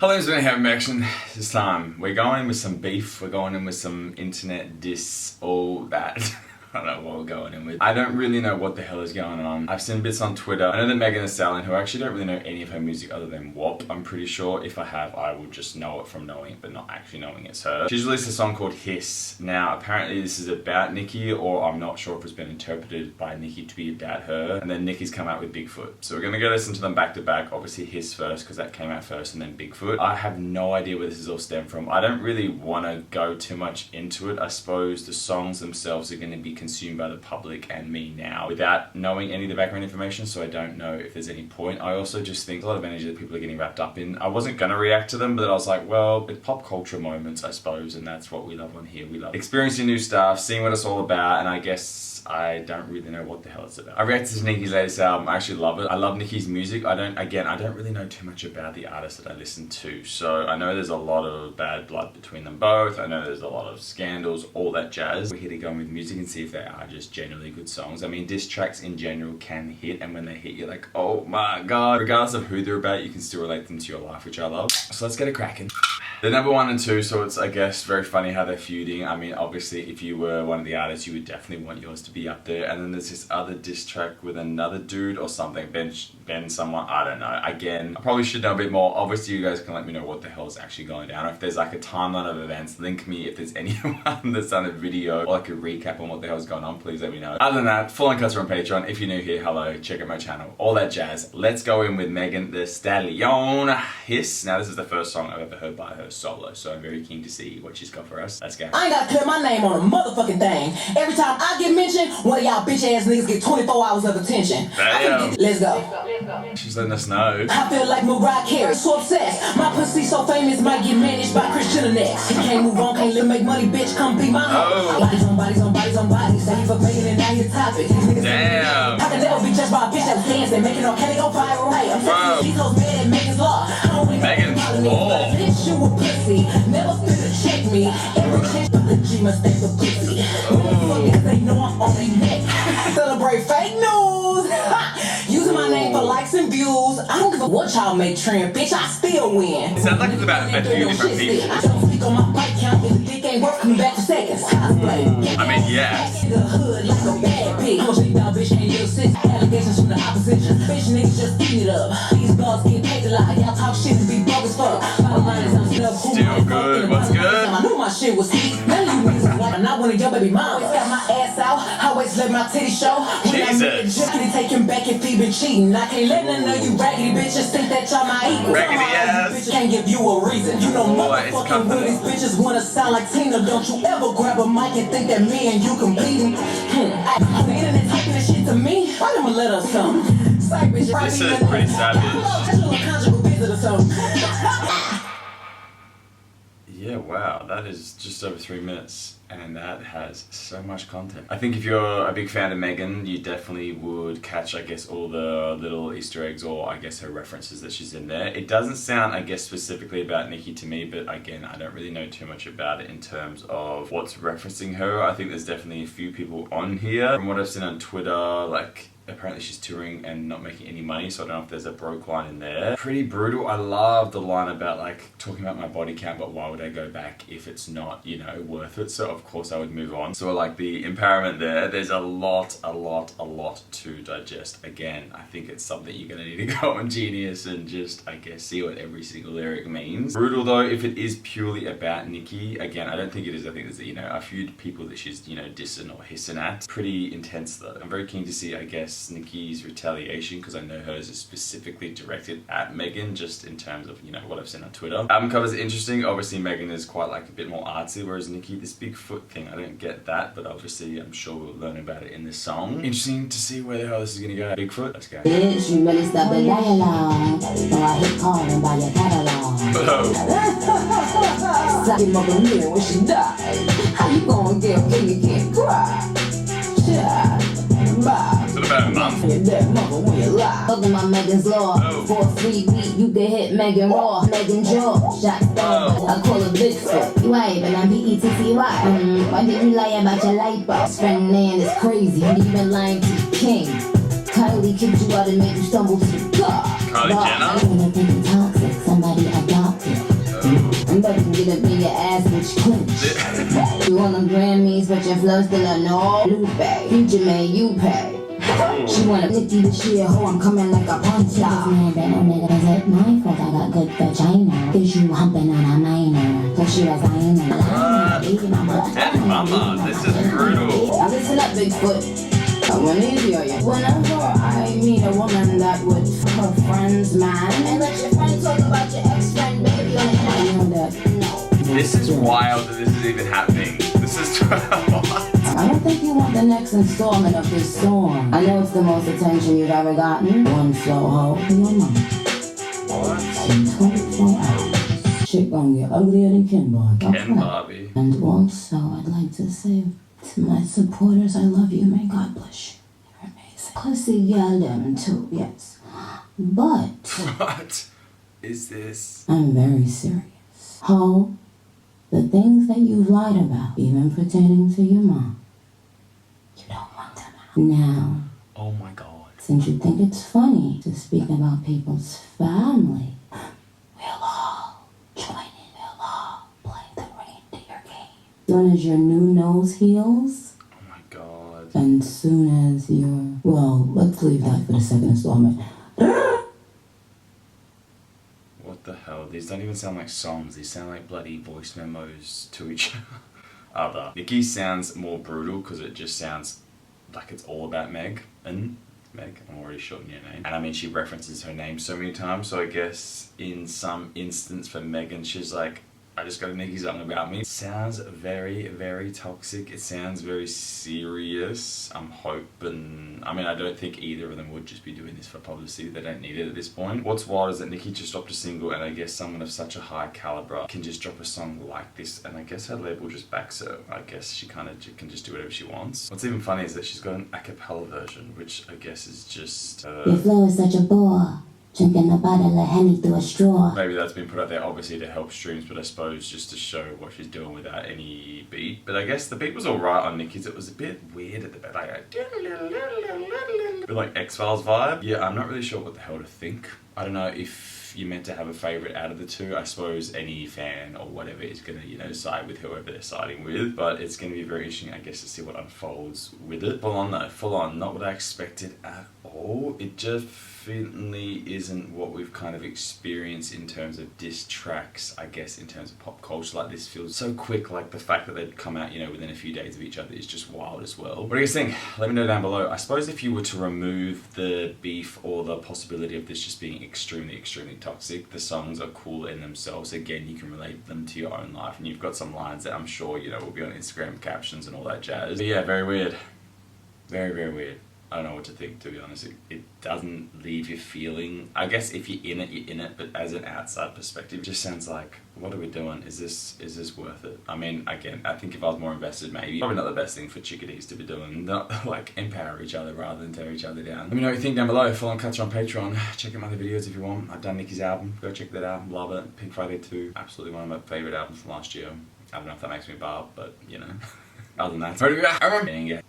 Hello, it's been having action. This time we're going in with some beef, we're going in with some internet diss, all that. I don't know what we're going in with. I don't really know what the hell is going on. I've seen bits on Twitter. I know that Megan Thee Stallion, who I actually don't really know any of her music other than WAP, I'm pretty sure. If I have, I will just know it from knowing it, but not actually knowing it's her. She's released a song called Hiss. Now, apparently this is about Nicki, or I'm not sure if it's been interpreted by Nicki to be about her. And then Nicki's come out with Bigfoot. So we're gonna go listen to them back to back. Obviously Hiss first, because that came out first, and then Bigfoot. I have no idea where this is all stemmed from. I don't really want to go too much into it. I suppose the songs themselves are going to be consumed by the public and me now without knowing any of the background information, so I don't know if there's any point. I also just think a lot of energy that people are getting wrapped up in. I wasn't gonna react to them, but I was like, well, it's pop culture moments, I suppose, and that's what we love on here. We love experiencing new stuff, seeing what it's all about, and I guess I don't really know what the hell it's about. I reacted to Nicki's latest album. I actually love it. I love Nicki's music. I don't really know too much about the artists that I listen to, so I know there's a lot of bad blood between them both. I know there's a lot of scandals, all that jazz. We're here to go with music and see if they are just generally good songs. I mean, diss tracks in general can hit, and when they hit, you're like, oh my god. Regardless of who they're about, you can still relate them to your life, which I love. So let's get it cracking. They're number 1 and 2, so it's, I guess, very funny how they're feuding. I mean, obviously, if you were one of the artists, you would definitely want yours to be up there. And then there's this other diss track with another dude or something, Ben someone, I don't know. Again, I probably should know a bit more. Obviously, you guys can let me know what the hell is actually going down. Or if there's like a timeline of events, link me. If there's anyone that's done a video or like a recap on what the hell is going on, please let me know. Other than that, full uncuts are on Patreon. If you're new here, hello, check out my channel, all that jazz. Let's go in with Megan Thee Stallion, Hiss. Now, this is the first song I've ever heard by her solo, so I'm very keen to see what she's got for us. Let's go. I ain't gotta clear my name on a motherfucking thing. Every time I get mentioned, one of y'all bitch ass niggas get 24 hours of attention. Let's go. She's letting us know. I feel like Mariah Carey, so obsessed. My pussy so famous, might get managed by Christian next. He can't move on, can't live, make money, bitch, come be my home. Bodies on bodies on bodies on bodies. Say you for paying and now you're topic. Damn. I can never be judged by a bitch that was dancing, making all candy go viral. Hey, I'm saying these hoes mad at Megan's law. Megan's law. Bitch, you a pussy. Never finna check me. Every chick but the G must stay for pussy. Motherfuckers, they know I'm on their neck. Celebrate fake news. Using my name for likes and views. I don't give a what y'all make trend, bitch. I still win. It sounds like it's about a few different people. I don't speak on my bike count. If the dick ain't worth coming back for seconds. I mean, yes. The hood like a bad bitch. I'm a shake down bitch, ain't little sis. Allegations from the opposition. Bitch niggas just eat it up. These dogs get paid a lot. Y'all talk shit and be broke as fuck. Still good. What's good? I knew my shit was heat. None of you niggas is white. I'm not one of your baby mamas. Got my ass out. I always let my titty show. When I make a joke, take him back if he been cheating. I can't let none of you raggedy bitches think that y'all my equals. Raggedy ass. Bitch can't give you a reason. You know motherfucking when these bitches wanna sound like Tina. Don't you ever grab a mic and think that me and you competing. On the internet typing this shit to me. Why them a letter or something? This is pretty savage. Yeah, wow, that is just over 3 minutes, and that has so much content. I think if you're a big fan of Megan, you definitely would catch, I guess, all the little Easter eggs, or I guess her references that she's in there. It doesn't sound, I guess, specifically about Nicki to me, but again, I don't really know too much about it in terms of what's referencing her. I think there's definitely a few people on here. From what I've seen on Twitter, like, apparently she's touring and not making any money, so I don't know if there's a broke line in there. Pretty brutal. I love the line about like talking about my body count, but why would I go back if it's not, you know, worth it? So of course I would move on. So like the empowerment there, there's a lot to digest. Again, I think it's something you're gonna need to go on Genius and just, I guess, see what every single lyric means. Brutal though, if it is purely about Nicki, again, I don't think it is. I think there's, you know, a few people that she's, you know, dissing or hissing at. Pretty intense though. I'm very keen to see, I guess, Nicki's retaliation, because I know hers is specifically directed at Megan, just in terms of, you know, what I've seen on Twitter. Album cover is interesting. Obviously Megan is quite like a bit more artsy, whereas Nicki, this Bigfoot thing, I don't get that, but obviously I'm sure we'll learn about it in this song. Interesting to see where the hell this is gonna go. Bigfoot, let's go. Bitch, you really stop the dialogue, or I hit calling by your catalog. Suck him up a mirror when she die. How you gonna get when you can't cry? Is it about a month? Welcome my Megan's Law. For a free beat, you can hit Megan Raw. Megan Jaw, shot down. I call her Bigfoot. You ain't even on B-E-T-T-Y. Why did you lie about your light bulb? Friend man is crazy. You been lying to the king. Kylie kicked you out and made you stumble to the car. Kylie Jenner? I don't wanna think you toxic. Somebody adopted. get up in your ass, bitch, clinch. You want them Grammys, but your flow still a no. Lupe, future man, you pay. She wanna Nicki this year, ho, I'm coming like a punch out. Man, no nigga, is it my fault I got good vagina? Is you humping on a minor? Cause she was lying in Dead mama, this is brutal. Now listen up, Bigfoot. I wanna hear you. Whenever I meet a woman that would her friend's man, and let your friend talk about your ex-friend, baby, I know that, no. This is wild that this is even happening. This is I don't think you want the next installment of this song. I know it's the most attention you've ever gotten. One slow hoe to your mom. What? In 24 hours. Shit gonna get uglier than Ken Barbie. Ken Barbie. And also, I'd like to say to my supporters, I love you. May God bless you. You're amazing. Pussy girl them too, yes. But What is this? I'm very serious. Ho, the things that you've lied about, even pertaining to your mom, you don't want them out. Now, Oh my god. since you think it's funny to speak about people's family, we'll all join in. We'll all play the reindeer game. Soon as your new nose heals, Oh my god. and soon as your... Well, let's leave that for the second installment. What the hell? These don't even sound like songs. These sound like bloody voice memos to each other. Nicki sounds more brutal because it just sounds like it's all about Meg. And Meg, I'm already shortening your name. And I mean, she references her name so many times. So I guess in some instance for Megan, she's like, I just got a Nicki song about me. It sounds very, very toxic. It sounds very serious. I'm hoping... I mean, I don't think either of them would just be doing this for publicity. They don't need it at this point. What's wild is that Nicki just dropped a single, and I guess someone of such a high caliber can just drop a song like this, and I guess her label just backs her. I guess she kind of can just do whatever she wants. What's even funny is that she's got an a cappella version, which I guess is just... Your flow is such a bore. Drinking a bottle of Henny through a straw. Maybe that's been put out there obviously to help streams, but I suppose just to show what she's doing without any beat. But I guess the beat was alright on Nicki's. It was a bit weird at the back, like a bit like X-Files vibe. Yeah, I'm not really sure what the hell to think. I don't know if you're meant to have a favourite out of the two. I suppose any fan or whatever is gonna, you know, side with whoever they're siding with. But it's gonna be very interesting, I guess, to see what unfolds with it. Full on though, full on. Not what I expected at all. It just definitely isn't what we've kind of experienced in terms of diss tracks, I guess, in terms of pop culture. Like, this feels so quick. Like, the fact that they'd come out, you know, within a few days of each other is just wild as well. What do you guys think? Let me know down below. I suppose if you were to remove the beef or the possibility of this just being extremely, extremely toxic, the songs are cool in themselves. Again, you can relate them to your own life, and you've got some lines that I'm sure, you know, will be on Instagram captions and all that jazz. But yeah, very weird. Very, very weird. I don't know what to think, to be honest. It doesn't leave you feeling... I guess if you're in it, you're in it, but as an outside perspective, it just sounds like, what are we doing? Is this worth it? I mean, again, I think if I was more invested, maybe. Probably not the best thing for chickadees to be doing. Not, like, empower each other rather than tear each other down. Let me know what you think down below. Follow and catch on Patreon. Check out my other videos if you want. I've done Nicki's album. Go check that out. Love it. Pink Friday 2. Absolutely one of my favourite albums from last year. I don't know if that makes me barb, but, you know. Other than that,